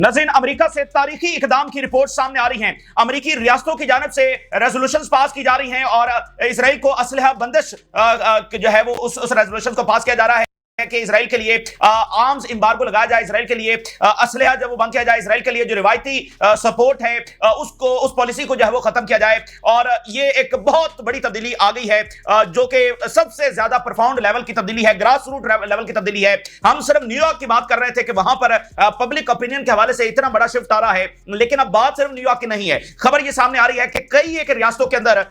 नाज़रीन, अमेरिका से तारीखी इकदाम की रिपोर्ट सामने आ रही हैं। अमेरिकी रियासतों की जानिब से रेजोल्यूशंस पास की जा रही हैं और इसराइल को असलहा बंदिश जो है वो उस रेजोल्यूशन को पास किया जा रहा है कि इसराइल के लिए आर्म्स एम्बार्गो लगाया जाए, इसराइल के लिए असलहा जब वो बंद किया जाए, इसराइल के लिए जो रिवायती सपोर्ट है उसको, उस पॉलिसी को जो है वो खत्म किया जाए। और ये एक बहुत बड़ी तब्दीली आ गई है जो कि सबसे ज्यादा प्रोफाउंड लेवल की तब्दीली है, ग्रास रूट लेवल की तब्दीली है। हम सिर्फ न्यूयॉर्क की बात कर रहे थे कि वहां पर पब्लिक ओपिनियन के हवाले से इतना बड़ा शिफ्ट आ रहा है, लेकिन अब बात सिर्फ न्यूयॉर्क की नहीं है। खबर ये सामने आ रही है कि कई एक रियासतों के अंदर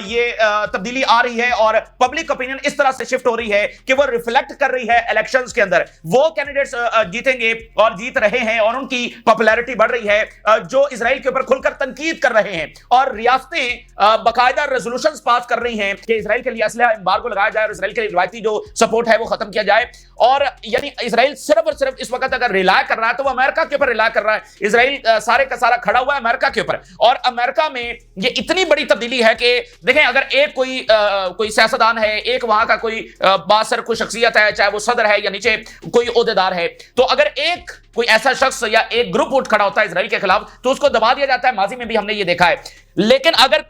ये तब्दीली आ रही है और पब्लिक ओपिनियन इस तरह से शिफ्ट हो रही है कि वो रिफ्लेक्ट कर रही है इलेक्शंस के अंदर वो कैंडिडेट्स जीतेंगे और जीत रहे हैं और उनकी पॉपुलैरिटी बढ़ रही है जो इजराइल के ऊपर खुलकर तनकीद कर रहे हैं। और रियासतें बाकायदा रेजोल्यूशंस पास कर रही हैं कि इजराइल के लिए असलहा एम्बार्गो लगाया जाए और इजराइल के लिए रिवायती जो सपोर्ट है वो खत्म किया जाए। और यानी इजराइल सिर्फ और सिर्फ इस वक्त अगर रिलाय कर रहा है तो वो अमेरिका के ऊपर रिलाय कर रहा है। इजराइल सारे का सारा खड़ा हुआ है अमेरिका के ऊपर और अमेरिका में ये इतनी बड़ी तब्दीली है कि देखें, अगर एक कोई सियासतदान है, एक वहां का कोई बासर कोई शख्सियत है, चाहे वो सदर है या नीचे कोई ओहदेदार है, तो अगर एक कोई ऐसा शख्स या एक ग्रुप उठ खड़ा होता है इजराइल के खिलाफ तो उसको दबा दिया जाता है। माजी में भी हमने ये देखा है। लेकिन अगर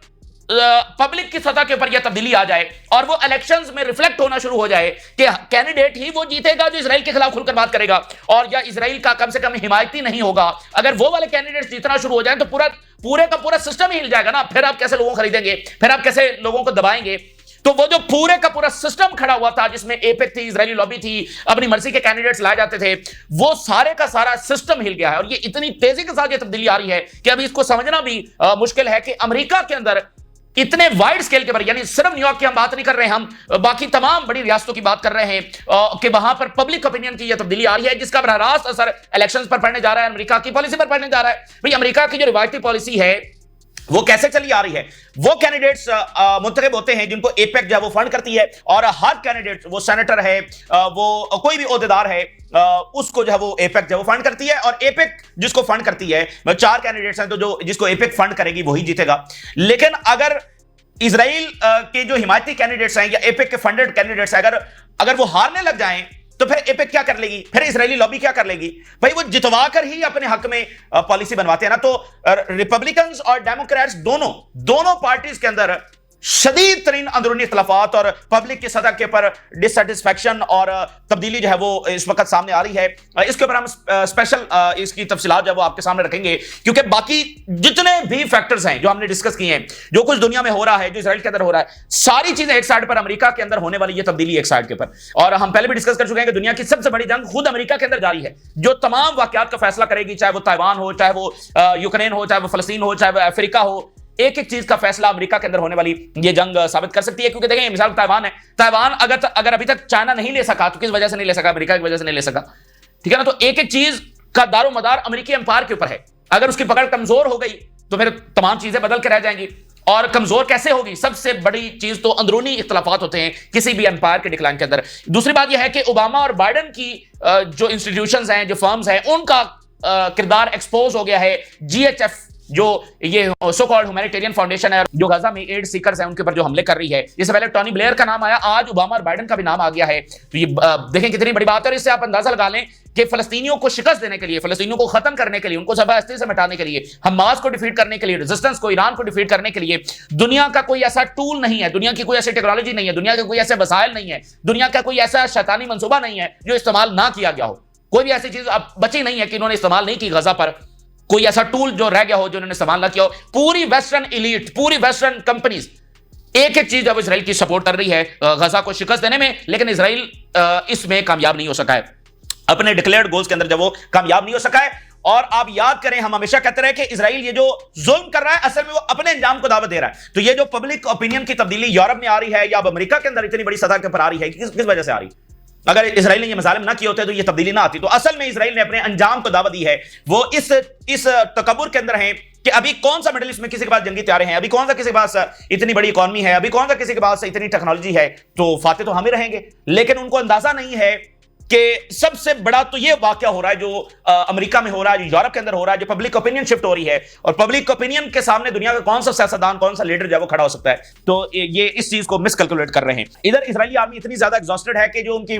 पब्लिक की सतह के ऊपर यह तब्दीली आ जाए और वो इलेक्शंस में रिफ्लेक्ट होना शुरू हो जाए कि कैंडिडेट ही वो जीतेगा जो इजराइल के खिलाफ खुलकर बात करेगा और या इजराइल का कम से कम हिमायती नहीं होगा, अगर वो वाले कैंडिडेट जीतना शुरू हो जाए तो पूरे का पूरा सिस्टम ही हिल जाएगा ना। फिर आप कैसे लोगों को खरीदेंगे, फिर आप कैसे लोगों को दबाएंगे। तो वो जो पूरे का पूरा सिस्टम खड़ा हुआ था जिसमें एपेक थी, इजरायली लॉबी थी, अपनी मर्जी के कैंडिडेट्स लाए जाते थे, वो सारे का सारा सिस्टम हिल गया है। और ये इतनी तेजी के साथ ये तब्दीली आ रही है कि अभी इसको समझना भी मुश्किल है कि अमेरिका के अंदर इतने वाइड स्केल के पर, यानी सिर्फ न्यूयॉर्क की हम बात नहीं कर रहे हैं, हम बाकी तमाम बड़ी रियासतों की बात कर रहे हैं कि वहां पर पब्लिक ओपिनियन की यह तब्दीली आ रही है जिसका बराह रास्त असर इलेक्शंस पर पड़ने जा रहा है, अमेरिका की पॉलिसी पर पड़ने जा रहा है। भाई, अमेरिका की जो रिवायती पॉलिसी है वो कैसे चली आ रही है? वो कैंडिडेट्स मुंतखब होते हैं जिनको एपेक जो है वो फंड करती है और हर कैंडिडेट, वो सेनेटर है, वो कोई भी ओहदेदार है, उसको जो है वो एपेक जो है वो फंड करती है। और एपेक जिसको फंड करती है, 4 कैंडिडेट्स हैं तो जो जिसको एपेक फंड करेगी वही जीतेगा। लेकिन अगर इजराइल के जो हिमायती कैंडिडेट्स हैं या एपेक के फंडेड कैंडिडेट्स हैं, अगर वो हारने लग जाएं तो फिर एपेक क्या कर लेगी, फिर इजरायली लॉबी क्या कर लेगी? भाई, वो जितवा कर ही अपने हक में पॉलिसी बनवाते हैं ना। तो रिपब्लिकन्स और डेमोक्रेट्स दोनों पार्टीज के अंदर शदीद तरीन अंदरूनी इख्तलाफात और पब्लिक की सतह के ऊपर डिससेटिस्फैक्शन और तब्दीली जो है वो इस वक्त सामने आ रही है। इसके ऊपर हम स्पेशल इसकी तफसीलात जो है वो आपके सामने रखेंगे, क्योंकि बाकी जितने भी फैक्टर्स हैं जो हमने डिस्कस किए हैं, जो कुछ दुनिया में हो रहा है, जो इजराइल के अंदर हो रहा है, सारी चीजें एक साइड पर, अमेरिका के अंदर होने वाली ये तब्दीली एक साइड के ऊपर। और हम पहले भी डिस्कस कर चुके हैं कि दुनिया की सबसे बड़ी जंग खुद अमेरिका के अंदर जारी है, जो तमाम वाकयात का फैसला करेगी, चाहे वो ताइवान हो, चाहे वो यूक्रेन हो, चाहे वो फलस्तीन हो, चाहे वो अफ्रीका हो। एक एक चीज का फैसला अमेरिका के अंदर होने वाली ये जंग साबित कर सकती है। क्योंकि देखें, मिसाल ताइवान है, ताइवान अगर अभी तक चाइना नहीं ले सका तो किस वजह से नहीं ले सका? अमेरिका की वजह से नहीं ले सका, ठीक है ना। तो एक एक चीज का दारोमदार अमेरिकी एम्पायर के ऊपर है। अगर उसकी पकड़ कमजोर हो गई तो फिर तमाम चीजें बदल के रह जाएंगी। और कमजोर कैसे होगी? सबसे बड़ी चीज तो अंदरूनी इख्तलाफात होते हैं किसी भी एम्पायर के डिक्लाइन के अंदर। दूसरी बात यह है कि ओबामा और बाइडेन की जो इंस्टीट्यूशंस हैं, जो फर्म्स हैं, उनका किरदार एक्सपोज हो गया है। GHF जो ये सो कॉल्ड ह्यूमैनिटेरियन फाउंडेशन है जो गाजा में एड सीकर्स हैं उनके ऊपर जो हमले कर रही है, इससे पहले टोनी ब्लेयर का नाम आया, आज ओबामा और बाइडेन का भी नाम आ गया है। तो ये देखें कितनी बड़ी बात है। और इससे आप अंदाजा लगा लें कि फलस्तीनियों को शिकस्त देने के लिए, फलस्तीनियों को खत्म करने के लिए, उनको ज़बरदस्ती से मिटाने के लिए, हमास को डिफीट करने के लिए, रेजिस्टेंस को, ईरान को डिफीट करने के लिए दुनिया का कोई ऐसा टूल नहीं है, दुनिया की कोई ऐसी टेक्नोलॉजी नहीं है, दुनिया के कोई ऐसे वसाइल नहीं है, दुनिया का कोई ऐसा शैतानी मंसूबा नहीं है जो इस्तेमाल ना किया गया हो। कोई भी ऐसी चीज अब बची नहीं है कि इन्होंने इस्तेमाल नहीं की गजा पर, कोई ऐसा टूल जो रह गया हो जो उन्होंने इस्तेमाल ना किया हो। पूरी वेस्टर्न एलीट, पूरी वेस्टर्न कंपनीज एक एक चीज अब इसराइल की सपोर्ट कर रही है गजा को शिकस्त देने में, लेकिन इसराइल इसमें कामयाब नहीं हो सका है, अपने डिक्लेयर्ड गोल्स के अंदर जब वो कामयाब नहीं हो सका है। और आप याद करें, हम हमेशा कहते रहे कि इसराइल ये जो जुल्म कर रहा है असल में वो अपने अंजाम को दावत दे रहा है। तो ये जो पब्लिक ओपिनियन की तब्दीली यूरोप में आ रही है या अब अमेरिका के अंदर इतनी बड़ी सतह के ऊपर आ रही है, किस वजह से आ रही है? अगर इसराइल ने ये मजालिम ना किए होते तो ये तब्दीली ना आती। तो असल में इसराइल ने अपने अंजाम को दावत दी है। वो इस तकब्बुर के अंदर हैं कि अभी कौन सा मिडिल ईस्ट में किसी के पास जंगी तैयारे हैं, अभी कौन सा किसी के पास इतनी बड़ी इकॉनमी है, अभी कौन सा किसी के पास इतनी टेक्नोलॉजी है, तो फाते तो हम ही रहेंगे। लेकिन उनको अंदाजा नहीं है कि सबसे बड़ा तो ये वाकया हो रहा है जो अमेरिका में हो रहा है, जो यूरोप के अंदर हो रहा है, जो पब्लिक ओपिनियन शिफ्ट हो रही है, और पब्लिक ओपिनियन के सामने दुनिया का कौन सा सियासतदान, कौन सा लीडर जो है वो खड़ा हो सकता है। तो ये इस चीज को मिसकैलकुलेट कर रहे हैं। इधर इजरायली आर्मी इतनी ज्यादा एग्जॉस्टेड है कि जो उनकी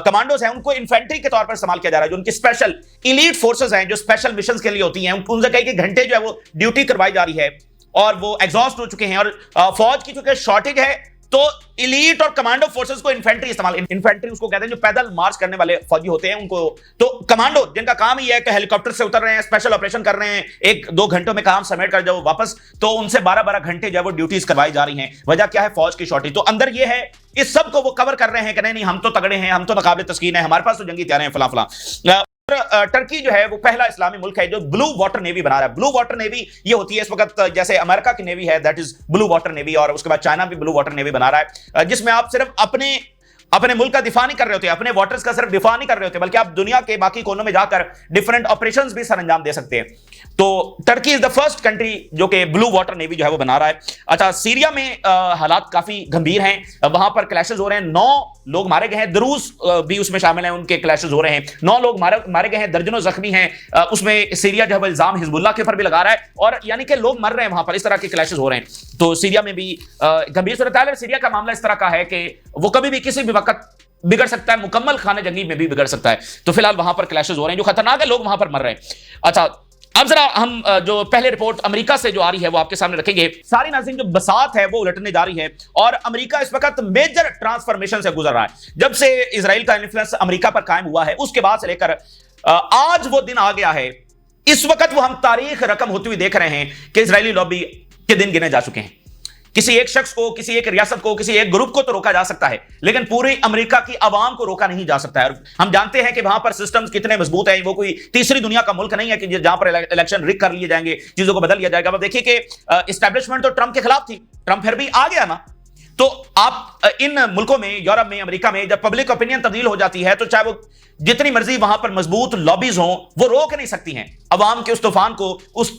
कमांडोज हैं उनको इन्फेंट्री के तौर पर इस्तेमाल किया जा रहा है। जो उनकी स्पेशल इलीट फोर्सेस हैं, जो स्पेशल मिशन के लिए होती हैं, उनसे कई घंटे जो है वो ड्यूटी करवाई जा रही है और वो एग्जॉस्ट हो चुके हैं। और फौज की चूंकि शॉर्टेज है तो इलीट और कमांडो फोर्सेस को इन्फेंट्री उसको कहते हैं जो पैदल मार्च करने वाले फौजी होते हैं उनको। तो कमांडो जिनका काम ही है कि हेलीकॉप्टर से उतर रहे हैं, स्पेशल ऑपरेशन कर रहे हैं, 1-2 घंटों में काम समेट कर जाओ वापस, तो उनसे 12-12 घंटे जो है वो ड्यूटीज करवाई जा रही हैं। वजह क्या है? फौज की शॉर्टेज। तो अंदर ये है, इस सब को वो कवर कर रहे हैं कि नहीं हम तो तगड़े हैं, हम तो नाकाबिल तस्कीन है, हमारे पास तो जंगी हथियार हैं, फला फला। टर्की जो है वो पहला इस्लामी मुल्क है जो ब्लू वाटर नेवी बना रहा है। ब्लू वाटर नेवी ये होती है इस वक्त जैसे अमेरिका की नेवी है, that is blue water navy, और उसके बाद चाइना भी ब्लू वाटर नेवी बना रहा है, जिसमें आप सिर्फ अपने मुल्क का दिफा नहीं कर रहे होते, अपने वाटर्स का सिर्फ दिफा नहीं कर रहे होते, बल्कि आप दुनिया के बाकी कोनों में जाकर डिफरेंट ऑपरेशंस भी सर अंजाम दे सकते हैं। तो Turkey is the first country जो कि ब्लू वाटर नेवी जो है वो बना रहा है। अच्छा, सीरिया में हालात काफी गंभीर हैं, वहां पर क्लैशेस हो रहे हैं, 9 लोग मारे गए हैं, दरूस भी उसमें शामिल हैं, उनके क्लैशेस हो रहे हैं, 9 लोग मारे गए हैं, दर्जनों जख्मी हैं। उसमें सीरिया जो है इल्जाम हिजबुल्लाह के ऊपर भी लगा रहा है, और यानी कि लोग मर रहे हैं वहां पर, इस तरह के क्लैशेस हो रहे हैं। तो सीरिया में भी गंभीर सूरत हाल है। सीरिया का मामला इस तरह का है कि वो कभी भी किसी भी वक्त बिगड़ सकता है, मुकम्मल खाने जंगी में भी बिगड़ सकता है। तो फिलहाल वहां पर क्लैशेस हो रहे हैं जो खतरनाक है, लोग वहां पर मर रहे हैं। अच्छा, अब जरा हम जो पहले रिपोर्ट अमेरिका से जो आ रही है वो आपके सामने रखेंगे। सारी नाज़रीन, जो बसात है वो उलटने जा रही है और अमेरिका इस वक्त मेजर ट्रांसफॉर्मेशन से गुजर रहा है। जब से इजराइल का इन्फ्लुएंस अमेरिका पर कायम हुआ है उसके बाद से लेकर आज वो दिन आ गया है, इस वक्त वो हम तारीख रकम होती हुई देख रहे हैं कि इजरायली लॉबी के दिन गिने जा चुके हैं। किसी एक शख्स को, किसी एक रियासत को, किसी एक ग्रुप को तो रोका जा सकता है, लेकिन पूरी अमेरिका की आवाम को रोका नहीं जा सकता है। और हम जानते हैं कि वहां पर सिस्टम्स कितने मजबूत हैं। वो कोई तीसरी दुनिया का मुल्क नहीं है कि जहां पर इलेक्शन रिग कर लिए जाएंगे, चीजों को बदल लिया जाएगा। अब देखिए कि एस्टैब्लिशमेंट तो ट्रंप के खिलाफ थी, ट्रंप फिर भी आ गया ना। तो आप इन मुल्कों में, यूरोप में, अमेरिका में जब पब्लिक ओपिनियन तब्दील हो जाती है तो चाहे वो जितनी मर्जी वहां पर मजबूत लॉबीज हों, वो रोक नहीं सकती हैं अवाम के उस तूफान को, उस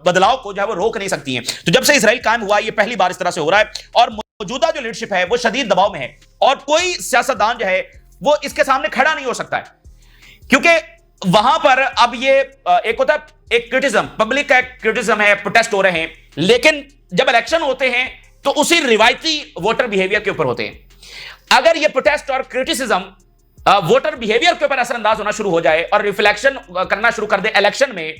बदलाव को जो है वो रोक नहीं सकती हैं। तो जब से इजराइल कायम हुआ, ये पहली बार इस तरह से हो रहा है और मौजूदा जो लीडरशिप है वो शदीद दबाव में है और कोई सियासतदान जो है वो इसके सामने खड़ा नहीं हो सकता है, क्योंकि वहां पर अब ये एक होता है एक क्रिटिज्म, पब्लिक का एक क्रिटिज्म है, प्रोटेस्ट हो रहे हैं, लेकिन जब इलेक्शन होते हैं तो उसी रिवायती वोटर बिहेवियर के ऊपर होते हैं। अगर ये प्रोटेस्ट और क्रिटिसिज्म वोटर बिहेवियर के ऊपर असरअंदाज होना शुरू हो जाए और रिफ्लेक्शन करना शुरू कर दे इलेक्शन में,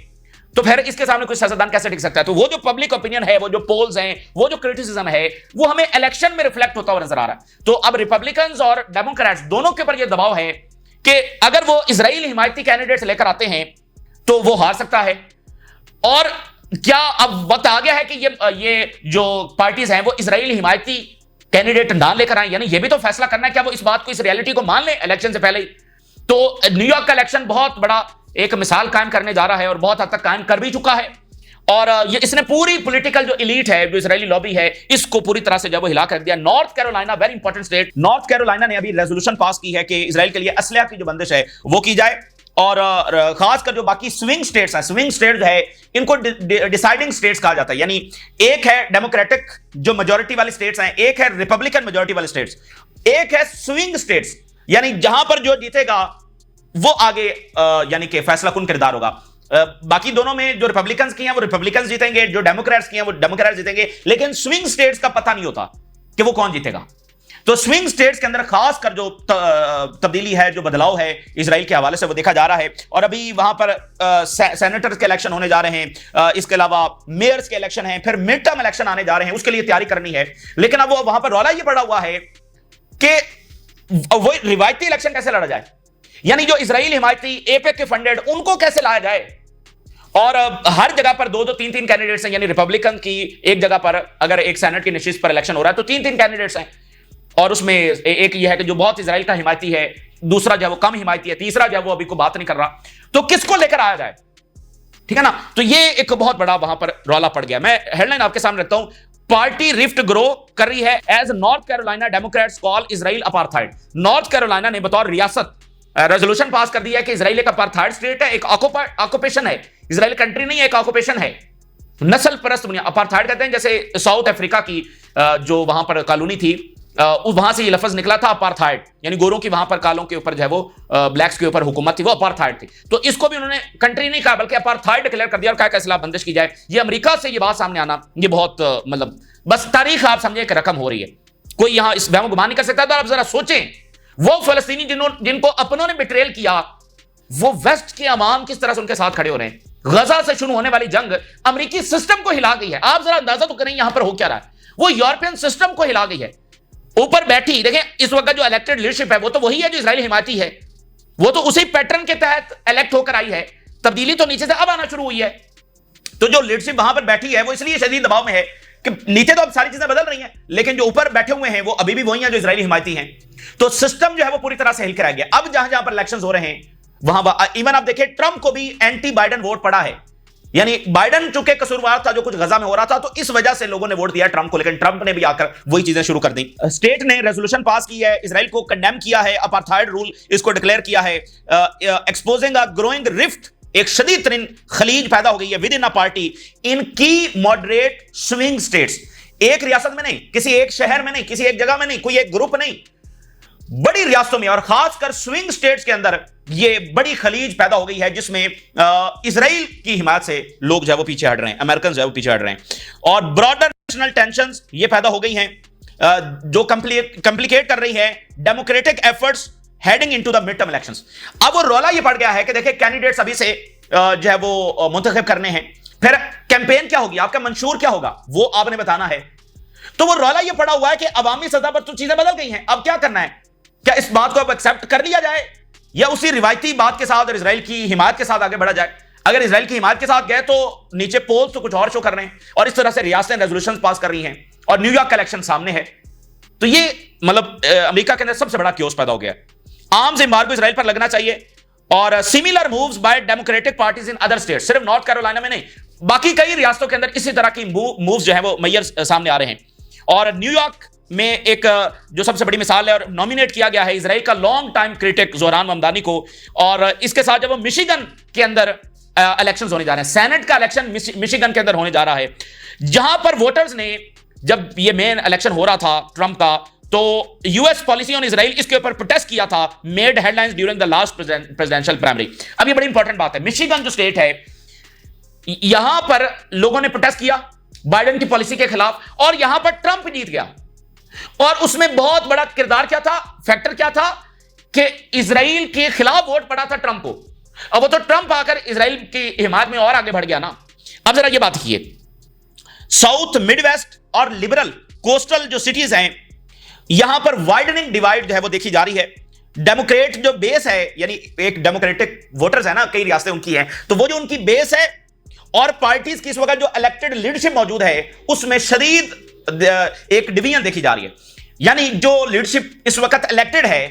तो फिर इसके सामने कोई सियासतदान कैसे टिक सकता है? तो वो जो पब्लिक ओपिनियन है, वो जो पोल्स हैं, वो जो क्रिटिसिज्म है, वो हमें इलेक्शन में रिफ्लेक्ट होता हुआ नजर आ रहा है। तो अब रिपब्लिकन्स और डेमोक्रेट्स दोनों के ऊपर यह दबाव है कि अगर वो इजराइली हिमायती कैंडिडेट्स लेकर आते हैं तो वो हार सकता है। और क्या अब वक्त आ गया है कि ये जो पार्टीज हैं वो इजराइली हिमायती कैंडिडेट ना लेकर आए? यानी ये भी तो फैसला करना है क्या वो इस बात को, इस रियलिटी को मान लें इलेक्शन से पहले ही। तो न्यूयॉर्क का इलेक्शन बहुत बड़ा एक मिसाल कायम करने जा रहा है और बहुत हद तक कायम कर भी चुका है। और ये इसने पूरी पॉलिटिकल जो इलीट है, जो इजरायली लॉबी है, इसको पूरी तरह से जब वो हिला कर दिया। North Carolina, very important state, north Carolina ने अभी रेजोल्यूशन पास की है कि इजराइल के लिए असलहा की जो बंदिश है वो की जाए। और खासकर जो बाकी स्विंग स्टेट्स हैं, स्विंग स्टेट जो है इनको डिसाइडिंग स्टेट्स कहा जाता है। यानी एक है डेमोक्रेटिक जो मेजॉरिटी वाली स्टेट्स हैं, एक है रिपब्लिकन मेजॉरिटी वाली स्टेट्स, एक है स्विंग स्टेट्स, यानी जहां पर जो जीतेगा वो आगे यानी कि फैसला कुन किरदार होगा। बाकी दोनों में जो रिपब्लिकन्स की हैं वो रिपब्लिकन्स जीतेंगे, जो डेमोक्रेट्स की हैं वो डेमोक्रेट्स जीतेंगे, लेकिन स्विंग स्टेट्स का पता नहीं होता कि वो कौन जीतेगा। तो स्विंग स्टेट्स के अंदर खास कर जो तब्दीली है, जो बदलाव है इजराइल के हवाले से, वो देखा जा रहा है। और अभी वहां पर सेनेटर्स के इलेक्शन होने जा रहे हैं, इसके अलावा मेयर्स के इलेक्शन हैं, फिर मिड टर्म इलेक्शन आने जा रहे हैं, उसके लिए तैयारी करनी है। लेकिन अब वो वहां पर रौला ये पड़ा हुआ है कि वो रिवायती इलेक्शन कैसे लड़ा जाए, यानी जो इजराइल हिमायती एपेक के फंडेड उनको कैसे लाया जाए। और हर जगह पर 2-2, 3-3 कैंडिडेट्स हैं, यानी रिपब्लिकन की एक जगह पर अगर एक सेनेट की नशिस्त पर इलेक्शन हो रहा है तो 3-3 कैंडिडेट्स हैं। और उसमें एक ये है कि जो बहुत इजराइल का हिमायती है, दूसरा जो है वो कम हिमायती है, तीसरा जो है वो अभी को बात नहीं कर रहा। तो किसको लेकर आया जाए, ठीक है ना? तो ये एक बहुत बड़ा वहां पर रौला पड़ गया। मैं हेडलाइन आपके सामने रखता हूं, पार्टी रिफ्ट ग्रो कर रही है as North Carolina Democrats call Israel apartheid. North Carolina ने बतौर रियासत रेजोल्यूशन पास कर दिया है कि इजराइल एक अपार्थाइड स्टेट है, एक ऑक्यूपेशन है, इजराइल कंट्री नहीं है, एक ऑक्यूपेशन है, नस्ल परस्त दुनिया। अपार्थाइड कहते हैं जैसे साउथ अफ्रीका की जो वहां पर कॉलोनी थी वहां से ये लफ्ज निकला था अपार्थाइड, यानी गोरों की वहां पर कालों के ऊपर जो है वो ब्लैक्स के ऊपर हुकूमत थी, वो अपार्थाइड थी। तो इसको भी उन्होंने कंट्री नहीं कहा बल्कि अपार्थाइड डिक्लेयर कर दिया और कहा कि इस्लाम बंदिश की जाए। ये अमेरिका से ये बात सामने आना, ये बहुत मतलब बस तारीख आप समझे एक रकम हो रही है, कोई यहां इस वहम गुमान नहीं कर सकता। तो आप जरा सोचें, वो फलस्तीनी जिनको अपनों ने बिट्रेल किया, वो वेस्ट के अवाम किस तरह से उनके साथ खड़े हो रहे हैं। गजा से शुरू होने वाली जंग अमेरिकी सिस्टम को हिला गई है। आप जरा अंदाजा तो करें यहां पर हो क्या रहा है। वो यूरोपियन सिस्टम को हिला गई है। ऊपर बैठी देखें, इस वक्त जो इलेक्टेड लीडरशिप है वो तो वही है जो इजराइल हिमायती है, वो तो उसी पैटर्न के तहत इलेक्ट होकर आई है। तब्दीली तो नीचे से अब आना शुरू हुई है। तो जो लीडरशिप वहां पर बैठी है वो इसलिए शदीद दबाव में है कि नीचे तो अब सारी चीजें बदल रही हैं, लेकिन जो ऊपर बैठे हुए हैं वो अभी भी वही हैं जो इजरायली हिमायती हैं। तो सिस्टम जो है वो पूरी तरह से हिल कर आ गया। अब जहां जहां पर इलेक्शंस हो रहे हैं वहां इवन आप देखिए ट्रंप को भी एंटी बाइडन वोट पड़ा है, यानी बाइडन चूंकि कसूरवार था जो कुछ गजा में हो रहा था, तो इस वजह से लोगों ने वोट दिया ट्रंप को, लेकिन ट्रंप ने भी आकर वही चीजें शुरू कर दी। स्टेट ने रेजोल्यूशन पास की है, इजराइल को कंडेम किया है, अपार्थाइड रूल इसको डिक्लेयर किया है, एक्सपोजिंग अ ग्रोइंग रिफ्ट, एक शदीद तरीन खलीज पैदा हो गई है विद इन अ पार्टी इन की मॉडरेट स्विंग स्टेट्स। एक रियासत में नहीं, किसी एक शहर में नहीं, किसी एक जगह में नहीं, कोई एक ग्रुप नहीं, बड़ी रियासतों में और खासकर स्विंग स्टेट्स के अंदर ये बड़ी खलीज पैदा हो गई है जिसमें इजराइल की हिमायत से लोग जो है वो पीछे हट रहे हैं, अमेरिकन जो है वो पीछे हट रहे हैं, और ब्रॉडर नेशनल टेंशंस ये पैदा हो गई हैं जो कॉम्प्लिकेट कर रही है democratic efforts heading into the mid term elections. अब वो रौला ये पड़ गया है कि देखिए कैंडिडेट्स अभी से जो है वो मुंतखब करने हैं, फिर कैंपेन क्या होगी, आपका मंशूर क्या होगा, वो आपने बताना है। तो वो रौला ये पड़ा हुआ है कि अवामी सतह पर तो चीजें बदल गई हैं, अब क्या करना है, क्या इस बात को अब एक्सेप्ट कर लिया जाए या उसी रिवायती बात के साथ और इजराइल की हिमायत के साथ आगे बढ़ा जाए। अगर इजराइल की हिमायत के साथ गए तो नीचे पोल्स तो कुछ और शो कर रहे हैं और इस तरह से रियासतें रेजोल्यूशंस पास कर रही हैं और न्यूयॉर्क का इलेक्शन सामने है। तो ये मतलब अमेरिका के अंदर सबसे बड़ा क्योस पैदा हो गया। आर्म्स एम्बार्गो इजराइल पर लगना चाहिए और similar moves bye democratic parties in other states, सिर्फ नॉर्थ कैरोलिना में नहीं, बाकी कई रियासतों के अंदर इसी तरह की मूव्स जो है वो मैयर सामने आ रहे हैं। और न्यूयॉर्क में एक जो सबसे बड़ी मिसाल है और नॉमिनेट किया गया है इजराइल का long time critic Zohran Mamdani को, और इसके साथ जब वो मिशिगन के अंदर इलेक्शंस होने जा रहे हैं, सेनेट का इलेक्शन मिशिगन के अंदर होने जा रहा है, जहां पर वोटर्स ने जब ये मेन इलेक्शन हो रहा था ट्रंप का, तो यूएस पॉलिसी ऑन इजराइल इसके ऊपर प्रोटेस्ट किया था, made headlines during the last presidential primary. अब ये बड़ी इंपॉर्टेंट बात है, मिशिगन जो स्टेट है यहां पर लोगों ने प्रोटेस्ट किया बाइडेन की पॉलिसी के खिलाफ और यहां पर ट्रंप जीत गया। और उसमें बहुत बड़ा किरदार क्या था, फैक्टर क्या था कि इजराइल के खिलाफ वोट पड़ा था ट्रंप को। अब वो तो ट्रंप आकर इजराइल की हिमायत में और आगे बढ़ गया ना। अब जरा ये बात कीजिए, साउथ मिडवेस्ट और लिबरल कोस्टल जो सिटीज हैं यहां पर वाइडनिंग डिवाइड जो है वो देखी जा रही है। डेमोक्रेट जो बेस है, यानी एक डेमोक्रेटिक वोटर्स है ना, कई रियासतें उनकी हैं, तो वो जो उनकी बेस है और पार्टीज की इस वक्त जो इलेक्टेड लीडरशिप मौजूद है उसमें शदीद एक डिवीजन देखी जा रही है। यानी जो लीडरशिप इस वक्त इलेक्टेड है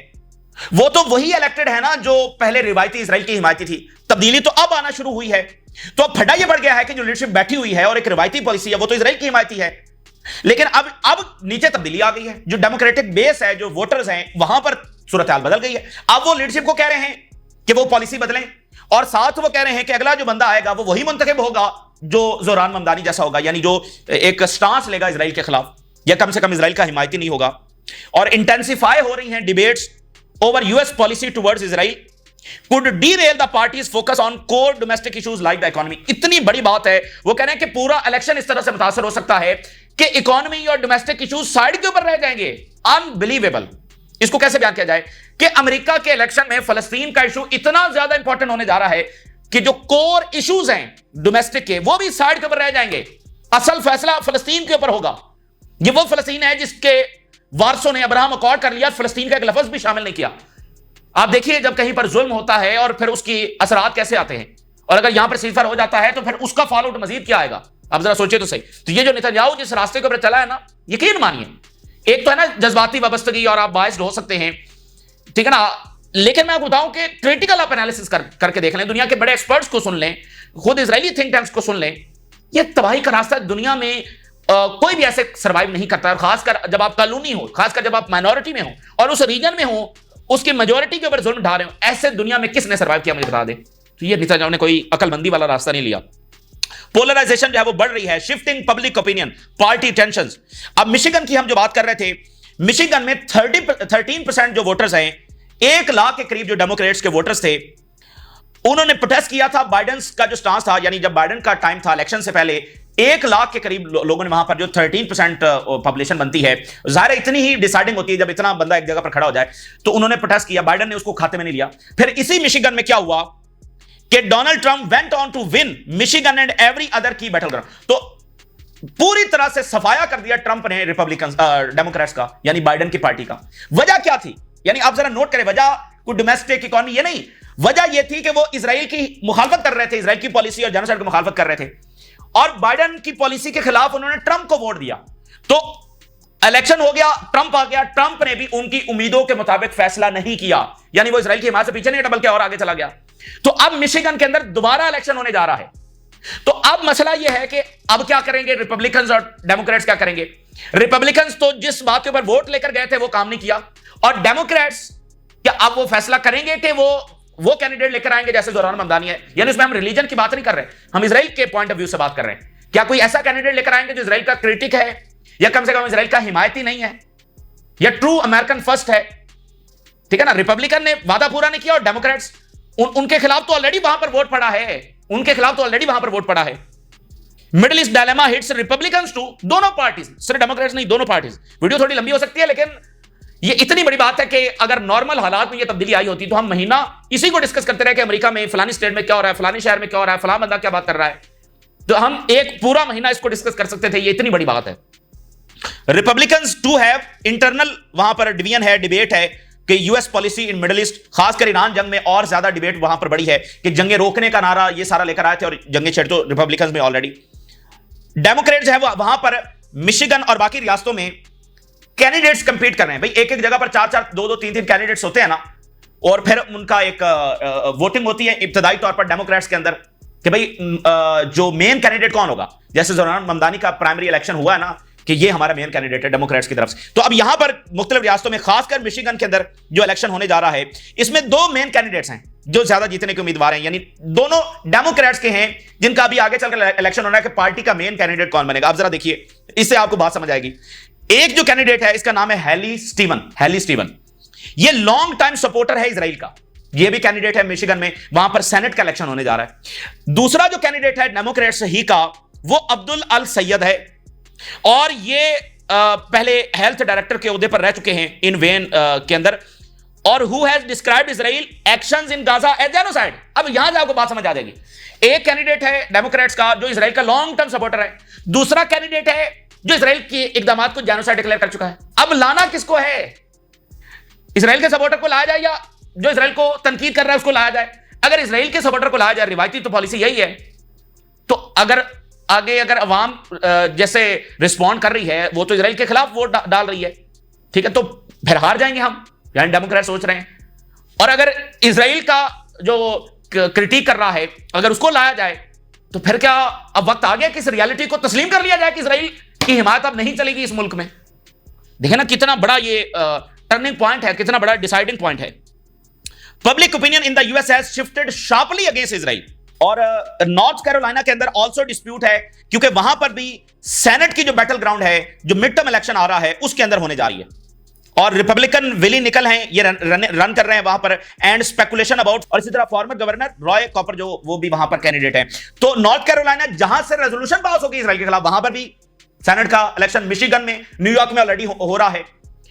वो तो वही इलेक्टेड है ना जो पहले रिवायती इजराइल की हिमायती थी। तब्दीली तो अब आना शुरू हुई है, तो अब फटा यह बढ़ गया है कि जो लीडरशिप बैठी हुई है और एक रिवायती पॉलिसी है वो तो इजराइल की हिमायती है, लेकिन अब नीचे तब्दीली आ गई है। जो डेमोक्रेटिक बेस है, जो वोटर्स हैं, वहां पर सूरत हाल बदल गई है। अब वो लीडरशिप को कह रहे हैं कि वो पॉलिसी बदलें और साथ वो कह रहे हैं कि अगला जो बंदा आएगा वो वही मुंतखब होगा जो जोहरान ममदानी जैसा होगा, यानी जो एक स्टांस लेगा इजराइल के खिलाफ या कम से कम इजराइल का हिमायती नहीं होगा। और इंटेंसिफाई हो रही हैं debates over US policy towards Israel could derail the parties focus on core domestic issues like the economy. इतनी बड़ी बात है, वो कह रहे हैं कि पूरा इलेक्शन इस तरह से मुतासर हो सकता है कि इकोनॉमी और डोमेस्टिक इश्यूज साइड के ऊपर रह जाएंगे। अनबिलीवेबल। इसको कैसे बयान किया जाए कि अमेरिका के इलेक्शन में फलस्तीन का इशू इतना ज्यादा इंपॉर्टेंट होने जा रहा है कि जो कोर इश्यूज हैं डोमेस्टिक के वो भी साइड के ऊपर रह जाएंगे। असल फैसला फलस्तीन के ऊपर होगा। ये वो फलस्तीन है जिसके वारसों ने अब्राहम अकॉर्ड कर लिया, फलस्तीन का एक लफ्ज भी शामिल नहीं किया। आप देखिए जब कहीं पर जुल्म होता है और फिर उसकी असरात कैसे आते हैं, और अगर यहां पर सीजफायर हो जाता है तो फिर उसका फॉलो आउट मजीद क्या आएगा, आप जरा सोचिए तो सही। तो ये जो नेतन्याहू जिस रास्ते के ऊपर चला है ना, यकीन मानिए, एक तो है ना जज्बाती वाबस्तगी और आप बायस्ड हो सकते हैं, ठीक है ना, लेकिन मैं आपको बताऊं कि क्रिटिकल आप एनालिसिस करके देख लें, दुनिया के बड़े एक्सपर्ट्स को सुन लें, खुद इजरायली थिंक टैंक्स को सुन लें, ये तबाही का रास्ता दुनिया में कोई भी ऐसे सर्वाइव नहीं करता है। खासकर जब आप कॉलोनी हो, खासकर जब आप माइनॉरिटी में हो और उस रीजन में हो, उसकी मेजोरिटी के ऊपर जुल्म ढा रहे हो, ऐसे दुनिया में किसने सर्वाइव किया मुझे बता दें। तो ये नेतन्याहू ने कोई अकलमंदी वाला रास्ता नहीं लिया। पोलराइजेशन जो है वो बढ़ रही है, shifting public opinion, party tensions. अब मिशिगन की हम जो बात कर रहे थे, मिशिगन में 13% जो वोटर्स हैं, 1 लाख के करीब जो डेमोक्रेट्स के वोटर्स थे, उन्होंने प्रोटेस्ट किया था बाइडेन का जो स्टांस था, यानी जब बाइडेन का टाइम था इलेक्शन से पहले 1 लाख के करीब लोगों ने, वहां पर जो 13% पॉपुलेशन बनती है, जाहिर है इतनी ही डिसाइडिंग होती है जब इतना बंदा एक जगह पर खड़ा हो जाए, तो उन्होंने प्रोटेस्ट किया, बाइडेन ने उसको खाते में नहीं लिया। फिर इसी मिशिगन में क्या हुआ कि Donald Trump went on to win Michigan and every other की बैटल ग्राउंड। तो पूरी तरह से सफाया कर दिया ट्रंप ने रिपब्लिकन डेमोक्रेट्स का, यानी बाइडेन की पार्टी का। वजह क्या थी, यानी आप जरा नोट करें, वजह कोई डोमेस्टिक इकोनॉमी ये नहीं, वजह यह थी कि वो इजराइल की मुखालफत कर रहे थे, इजराइल की पॉलिसी और जेनोसाइड की मुखालफत कर रहे थे, और बाइडेन की पॉलिसी के खिलाफ उन्होंने ट्रंप को वोट दिया। तो इलेक्शन हो गया, ट्रंप आ गया, ट्रंप ने भी उनकी उम्मीदों के मुताबिक फैसला नहीं किया, यानी वो इजराइल की हिमायत से पीछे नहीं हटा बल्कि और आगे चला गया। तो अब मिशिगन के अंदर दोबारा इलेक्शन होने जा रहा है। तो अब मसला यह है कि अब क्या करेंगे रिपब्लिकन्स और डेमोक्रेट्स, क्या करेंगे? रिपब्लिकन्स तो जिस बात के ऊपर वोट लेकर गए थे वो काम नहीं किया, और डेमोक्रेट्स क्या अब वो फैसला करेंगे कि वो कैंडिडेट लेकर आएंगे जैसे जोरान ममदानी है, यानी उसमें हम रिलीजन की बात नहीं कर रहे, हम इजराइल के पॉइंट ऑफ व्यू से बात कर रहे हैं। क्या कोई ऐसा कैंडिडेट लेकर आएंगे जो इजराइल का क्रिटिक है, या कम से कम इजराइल का हिमायती नहीं है, या ट्रू अमेरिकन फर्स्ट है? ठीक है ना, रिपब्लिकन ने वादा पूरा नहीं किया, और डेमोक्रेट्स उनके खिलाफ तो ऑलरेडी वहां पर वोट पड़ा है, उनके खिलाफ तो ऑलरेडी वहां पर वोट पड़ा है। Middle East dilemma hits Republicans too, दोनों पार्टीज, सिर्फ डेमोक्रेट्स नहीं, दोनों पार्टीज। वीडियो थोड़ी लंबी हो सकती है, लेकिन ये इतनी बड़ी बात है कि अगर नॉर्मल हालात में ये तब्दीली आई होती तो हम महीना इसी को डिस्कस करते रहे कि अमेरिका में फलानी स्टेट में क्या हो रहा है, फलानी शहर में क्या हो रहा है, फलाना बंदा क्या बात कर रहा है, तो हम एक पूरा महीना इसको डिस्कस कर सकते थे, ये इतनी बड़ी बात है। रिपब्लिकन्स टू हैव इंटरनल वहां पर डिवीजन है, डिबेट है कि US policy in middle east, खासकर ईरान जंग में और ज्यादा डिबेट वहां पर बड़ी है कि जंगे रोकने का नारा ये सारा लेकर आए थे और जंगे छेड़ तो रिपब्लिकन्स में ऑलरेडी। डेमोक्रेट्स है वहां पर मिशिगन और बाकी रियासतों में कैंडिडेट्स कंपीट कर रहे हैं। भाई एक एक जगह पर 4-4, 2-2, 3-3 कैंडिडेट्स होते हैं ना, और फिर उनका एक वोटिंग होती है इब्तदाई तौर पर डेमोक्रेट्स के अंदर कि भाई जो मेन कैंडिडेट कौन होगा। जैसे जोरान ममदानी का प्राइमरी इलेक्शन हुआ है ना कि ये हमारा मेन कैंडिडेट है डेमोक्रेट्स की तरफ से। तो अब यहां पर मुख्तलिफ रियासतों में, खासकर मिशिगन के अंदर जो इलेक्शन होने जा रहा है, इसमें 2 मेन कैंडिडेट्स हैं जो ज्यादा जीतने के उम्मीदवार हैं, यानी दोनों डेमोक्रेट्स के हैं, जिनका अभी आगे चलकर इलेक्शन होना है कि पार्टी का मेन कैंडिडेट कौन बनेगा। आप जरा देखिए, इससे आपको बात समझ आएगी। एक जो कैंडिडेट है इसका नाम है हैली स्टीवन। ये लॉन्ग टाइम सपोर्टर है इजराइल का, ये भी कैंडिडेट है मिशिगन में, वहां पर सेनेट का इलेक्शन होने जा रहा है। दूसरा जो कैंडिडेट है डेमोक्रेट्स ही का, वो अब्दुल अल सैयद है, और ये पहले हेल्थ डायरेक्टर के ओहदे पर रह चुके हैं इन वेन के अंदर, और who has described Israel actions in Gaza as genocide. अब यहां से आपको बात समझ आ जाएगी। एक कैंडिडेट है डेमोक्रेट्स का जो इजराइल का लॉन्ग टर्म सपोर्टर है, दूसरा कैंडिडेट है जो इजराइल के इकदामात को जेनोसाइड डिक्लेयर कर चुका है। अब लाना किसको है? इजराइल के सपोर्टर को लाया जाए या जो इजराइल को तनकीद कर रहा है उसको लाया जाए? अगर इजराइल के सपोर्टर को लाया जाए, रिवायती तो पॉलिसी यही है, तो अगर आगे अगर अवाम जैसे रिस्पॉन्ड कर रही है, वो तो इजराइल के खिलाफ वोट डाल रही है, ठीक है, तो फिर हार जाएंगे हम, यानी डेमोक्रेट सोच रहे हैं। और अगर इजराइल का जो क्रिटिक कर रहा है अगर उसको लाया जाए, तो फिर क्या अब वक्त आ गया कि इस रियलिटी को तस्लीम कर लिया जाए कि इजराइल की हिमायत अब नहीं चलेगी इस मुल्क में? देखें ना कितना बड़ा ये टर्निंग पॉइंट है, कितना बड़ा डिसाइडिंग पॉइंट है। Public opinion in the US has shifted sharply against Israel. और नॉर्थ कैरोलिना के अंदर ऑल्सो डिस्प्यूट है, क्योंकि वहां पर भी सेनेट की जो बैटल ग्राउंड है, जो मिड टर्म इलेक्शन आ रहा है, उसके अंदर होने जा रही है। और रिपब्लिकन विली निकल हैं, ये रन कर रहे हैं वहां पर, एंड स्पेकुलेशन अबाउट, और इसी तरह फॉर्मर गवर्नर रॉय कॉपर जो वो भी वहां पर कैंडिडेट है। तो नॉर्थ कैरोलिना जहां से रेजोल्यूशन पास होगी इजराइल के खिलाफ, वहां पर भी सेनेट का इलेक्शन, मिशिगन में, न्यूयॉर्क में ऑलरेडी हो रहा है,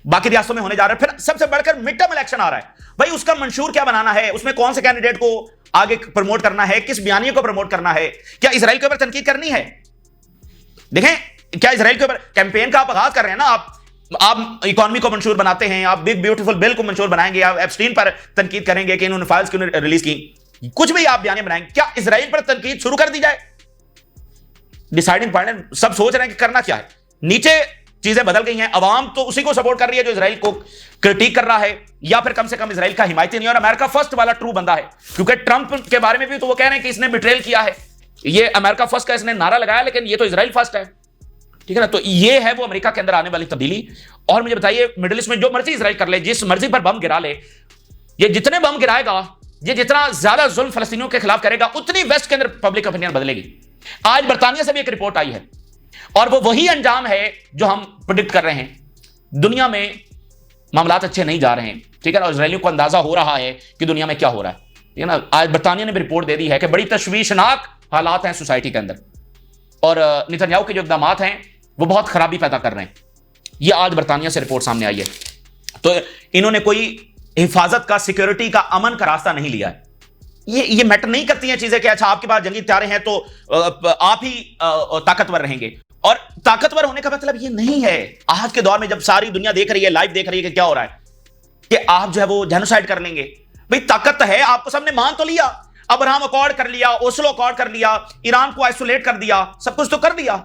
बाकी रियासतों में होने जा रहा है। फिर सबसे बढ़कर मिड टर्म इलेक्शन आ रहा है। भाई उसका मंशूर क्या बनाना है, उसमें कौन से कैंडिडेट को आगे प्रमोट करना है, किस बयानिए को प्रमोट करना है, क्या इजराइल के ऊपर तनकीद करनी है? देखें, क्या इजराइल के ऊपर कैंपेन का आप आगाज कर रहे हैं ना, आप इकोनॉमी को मंशूर बनाते हैं, आप बिग ब्यूटीफुल बिल को मंशूर बनाएंगे, आप एप्स्टीन पर तनकीद करेंगे कि इन्होंने फाइल्स क्यों रिलीज की, कुछ भी आप बयानिए बनाएंगे, क्या इजराइल पर तनकीद शुरू कर दी जाए? डिसाइडिंग पॉइंट सब सोच रहे हैं कि करना क्या है। नीचे चीजें बदल गई हैं, अवाम तो उसी को सपोर्ट कर रही है जो इजराइल को क्रिटिक कर रहा है, या फिर कम से कम इजराइल का हिमायती नहीं, और अमेरिका फर्स्ट वाला ट्रू बंदा है। क्योंकि ट्रंप के बारे में भी तो वो कह रहे हैं कि इसने बिट्रेल किया है, ये अमेरिका फर्स्ट का इसने नारा लगाया, लेकिन ये तो इजराइल फर्स्ट है, ठीक है ना। तो ये है वो अमेरिका के अंदर आने वाली तब्दीली। और मुझे बताइए, मिडिल ईस्ट में जो मर्जी इजराइल कर ले, जिस मर्जी पर बम गिरा ले, ये जितने बम गिराएगा, ये जितना ज्यादा जुल्म फलस्तीनियों के खिलाफ करेगा, उतनी वेस्ट के अंदर पब्लिक ओपिनियन बदलेगी। आज बर्तानिया से भी एक रिपोर्ट आई है, और वो वही अंजाम है जो हम प्रेडिक्ट कर रहे हैं। दुनिया में मामलात अच्छे नहीं जा रहे हैं, ठीक है ना। इजरायलियों को अंदाजा हो रहा है कि दुनिया में क्या हो रहा है, ठीक है ना। आज बरतानिया ने भी रिपोर्ट दे दी है कि बड़ी तशवीशनाक हालात हैं सोसाइटी के अंदर, और नेतन्याहू के जो इक़दाम हैं वो बहुत खराबी पैदा कर रहे हैं। ये आज बरतानिया से रिपोर्ट सामने आई है। तो इन्होंने कोई हिफाजत का, सिक्योरिटी का, अमन का रास्ता नहीं लिया है। ये मैटर नहीं करती हैं चीजें कि अच्छा आपके पास जंगी हथियार हैं तो आप ही ताकतवर रहेंगे। और ताकतवर होने का मतलब ये नहीं है, आज के दौर में जब सारी दुनिया देख रही है, लाइव देख रही है कि क्या हो रहा है, कि आप जो है वो जेनोसाइड कर लेंगे। भाई ताकत है, आपको सबने मान तो लिया, अब्राहम अकॉर्ड कर लिया, ओस्लो अकॉर्ड कर लिया, ईरान को आइसोलेट कर दिया, सब कुछ तो कर दिया,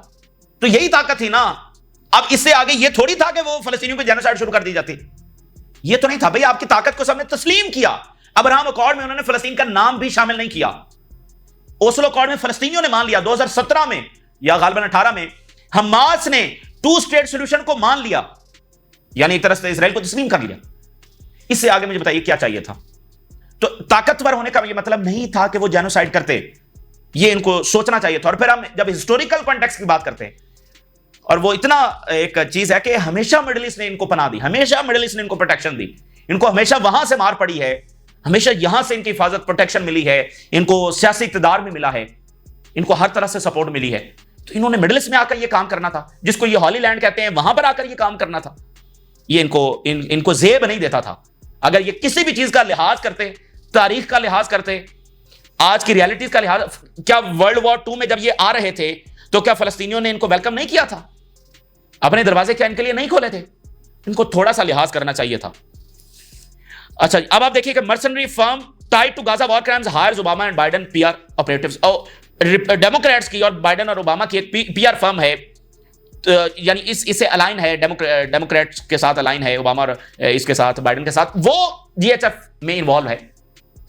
तो यही ताकत थी ना। अब इससे आगे ये थोड़ी था कि वो फलस्तीनियों पे जेनोसाइड शुरू कर दी जाती, ये तो नहीं था। भाई आपकी ताकत को सबने तस्लीम किया। अब्राहम अकॉर्ड में उन्होंने फलस्तीन का नाम भी शामिल नहीं किया। ओस्लो अकॉर्ड में फलस्तीनियों ने मान लिया। 2017 में या गालिबन 18 में हमास ने 2 स्टेट सॉल्यूशन को मान लिया, यानी एक तरह से इजराइल को तस्लीम कर लिया। इससे आगे मुझे बताइए क्या चाहिए था। तो ताकतवर होने का ये मतलब नहीं था कि वो जेनोसाइड करते, ये इनको सोचना चाहिए था। और फिर हम जब हिस्टोरिकल कॉन्टेक्स्ट की बात करते हैं, और वो इतना एक चीज है कि हमेशा मिडिल ईस्ट ने इनको पनाह दी, हमेशा मिडिल ईस्ट ने इनको प्रोटेक्शन दी, इनको हमेशा वहां से मार पड़ी है, हमेशा यहां से इनकी हिफाजत, प्रोटेक्शन मिली है, इनको सियासी इक़्तिदार में मिला है, इनको हर तरह से सपोर्ट मिली है। तो इन्होंने मिडिल ईस्ट में आकर ये काम करना था, जिसको ये हॉली लैंड कहते हैं, वहां पर आकर ये काम करना था। ये इनको जेब नहीं देता था। अगर ये किसी भी चीज का लिहाज करते, तारीख का लिहाज करते, आज की रियलिटीज का लिहाज, क्या वर्ल्ड वॉर 2 में जब ये आ रहे थे तो क्या फलस्तीनियों ने इनको वेलकम नहीं किया था? अपने दरवाजे क्या इनके लिए नहीं खोले थे? इनको थोड़ा सा लिहाज करना चाहिए था। अच्छा, अब आप देखिए कि mercenary firm tied to Gaza war crimes hires Obama and Biden PR operatives. और डेमोक्रेट्स की और बाइडेन और ओबामा की एक पीआर फर्म है, तो यानी इससे अलाइन है, डेमोक्रेट्स के साथ अलाइन है, ओबामा और इसके साथ, बाइडेन के साथ, वो जीएचएफ में इन्वॉल्व है।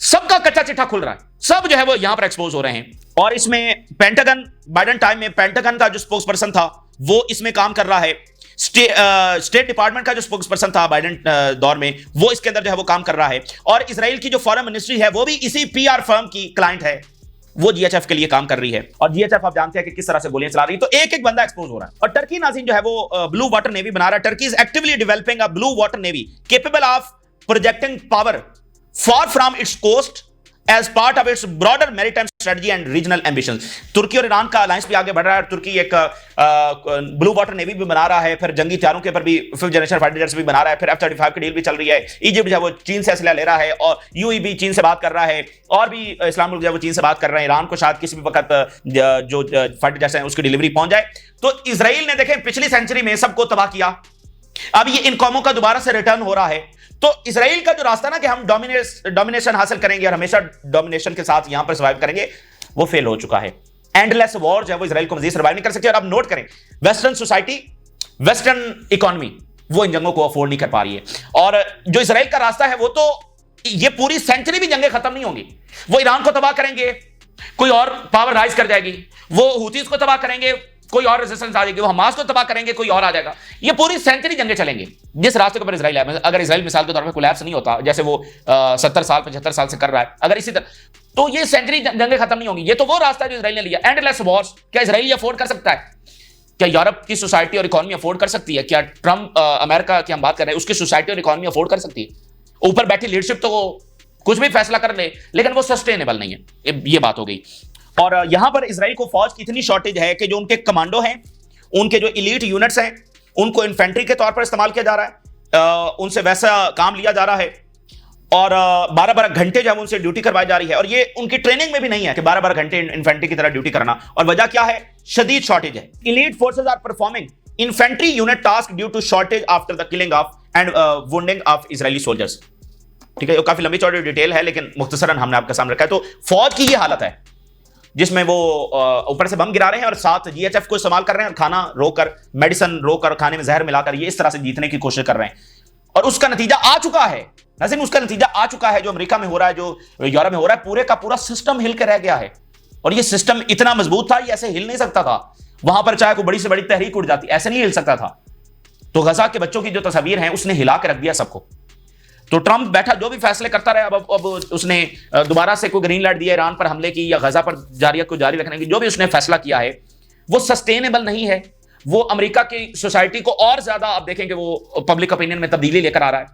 सबका कच्चा चिट्ठा खुल रहा है, सब जो है वो यहां पर एक्सपोज हो रहे हैं। और इसमें पेंटागन, बाइडेन टाइम में पेंटागन का जो स्पोक्स पर्सन था वो इसमें काम कर रहा है। स्टेट डिपार्टमेंट का जो स्पोक्स पर्सन था बाइडेन दौर में, वो इसके अंदर जो है वो काम कर रहा है। और इजराइल की जो फॉरेन मिनिस्ट्री है वो भी इसी पीआर फर्म की क्लाइंट है, वो जीएचएफ के लिए काम कर रही है। और जीएचएफ आप जानते हैं कि किस तरह से गोलियां चला रही है। तो एक एक बंदा एक्सपोज हो रहा है। और टर्की नाज़रीन जो है वो ब्लू वाटर नेवी बना रहा है। Turkey is actively developing a blue water navy capable of projecting power far from its coast as part of its broader maritime strategy and regional ambitions। तुर्की और ईरान का alliance भी आगे बढ़ रहा है। तुर्की एक ब्लू वाटर नेवी भी बना रहा है, फिर जंगी हथियारों के ऊपर भी 5th जनरेशन फाइटर जेट्स भी बना रहा है, फिर F-35 की डील भी चल रही है। इजिप्ट जो है वो चीन से असला ले रहा है, और यूएई भी चीन से बात कर रहा है, और भी इस्लाम मुल्क जो है वो चीन से बात कर रहे हैं। ईरान को शायद किसी भी वक्त जो फाइटर जेट्स हैं उसकी डिलीवरी पहुंच जाए। तो इजराइल ने देखें पिछली सेंचुरी में सबको तबाह किया, अब ये इन कौमों का दोबारा से रिटर्न हो रहा है। तो इजराइल का जो रास्ता ना कि हम डोमिनेशन हासिल करेंगे और हमेशा डोमिनेशन के साथ यहां पर सर्वाइव करेंगे, वो फेल हो चुका है। एंडलेस वॉर जो है वो इजराइल को मजीद सर्वाइव नहीं कर सकती। और अब नोट करें, वेस्टर्न सोसाइटी, वेस्टर्न इकोनॉमी वो इन जंगों को अफोर्ड नहीं कर पा रही है। और जो इजराइल का रास्ता है वो तो ये पूरी सेंचुरी भी जंगें खत्म नहीं होंगी। वो ईरान को तबाह करेंगे, कोई और पावर राइज कर जाएगी, वो हुतीज को तबाह करेंगे, कोई और रेजिस्टेंस आ जाएगी, वो हमास को तबाह करेंगे, कोई और आ जाएगा। ये पूरी सेंचुरी जंगे चलेंगे जिस रास्ते के ऊपर इजराइल है। अगर इजराइल मिसाल के तौर पे कोलैप्स नहीं होता, जैसे वो 70 साल 75 साल से कर रहा है, अगर इसी तरह, तो ये सेंचुरी जंगे खत्म नहीं होंगी। ये तो वो रास्ता है जो इजराइल ने लिया, एंडलेस वॉर्स। क्या इजराइल ये अफोर्ड कर सकता है? क्या यूरोप की सोसाइटी और इकोनॉमी अफोर्ड कर सकती है? क्या ट्रंप, अमेरिका की हम बात कर रहे हैं, उसकी सोसाइटी और इकोनॉमी अफोर्ड कर सकती है? ऊपर बैठी लीडरशिप तो वो कुछ भी फैसला कर ले, लेकिन वो सस्टेनेबल नहीं है। ये बात हो गई। और यहां पर इजराइल को फौज की इतनी शॉर्टेज है कि जो उनके कमांडो हैं, उनके जो इलीट यूनिट्स हैं, उनको इन्फेंट्री के तौर पर इस्तेमाल किया जा रहा है, उनसे वैसा काम लिया जा रहा है। और 12-12 घंटे जो है उनसे ड्यूटी करवाई जा रही है। और ये उनकी ट्रेनिंग में भी नहीं है कि 12-12 घंटे इन्फेंट्री की तरह ड्यूटी करना। और वजह क्या है? शदीद शॉर्टेज है। Elite forces are performing infantry unit task due to shortage after the killing of and wounding of Israeli soldiers. ठीक है, काफी लंबी चौड़ी डिटेल है, लेकिन मुख्तसरन हमने आपके सामने रखा है। तो फौज की ये हालत है जिसमें वो ऊपर से बम गिरा रहे हैं और साथ जीएचएफ को इस्तेमाल कर रहे हैं, और खाना रोककर, मेडिसिन रोककर, खाने में जहर मिलाकर ये इस तरह से जीतने की कोशिश कर रहे हैं। और उसका नतीजा आ चुका है, नाज़रीन, उसका नतीजा आ चुका है। जो अमेरिका में हो रहा है, जो यूरोप में हो रहा है, पूरे का पूरा सिस्टम हिल के रह गया है। और ये सिस्टम इतना मजबूत था, ये ऐसे हिल नहीं सकता था। वहां पर चाहे कोई बड़ी से बड़ी तहरीक उठ जाती, ऐसे नहीं हिल सकता था। तो गजा के बच्चों की जो तस्वीर है उसने हिला के रख दिया सबको। तो ट्रंप बैठा जो भी फैसले करता रहे, अब उसने दोबारा से कोई ग्रीन लाइट दिया ईरान पर हमले की या गजा पर जारी रखने की, जो भी उसने फैसला किया है वो सस्टेनेबल नहीं है। वो अमेरिका की सोसाइटी को और ज्यादा आप देखेंगे वो पब्लिक ओपिनियन में तब्दीली लेकर आ रहा है।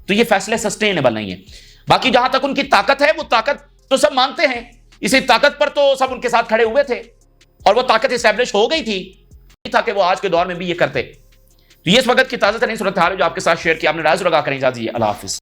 तो ये फैसले सस्टेनेबल नहीं है। बाकी जहां तक उनकी ताकत है, वो ताकत तो सब मानते हैं, इसी ताकत पर तो सब उनके साथ खड़े हुए थे और वो ताकत इस्टेब्लिश हो गई थी था कि वो आज के दौर में भी ये करते। तो ये इस वक्त की ताजा तरीन सूरत हाल जो आपके साथ शेयर किया, आपने राज लगा करें। इजाजत, अल्लाह हाफिज।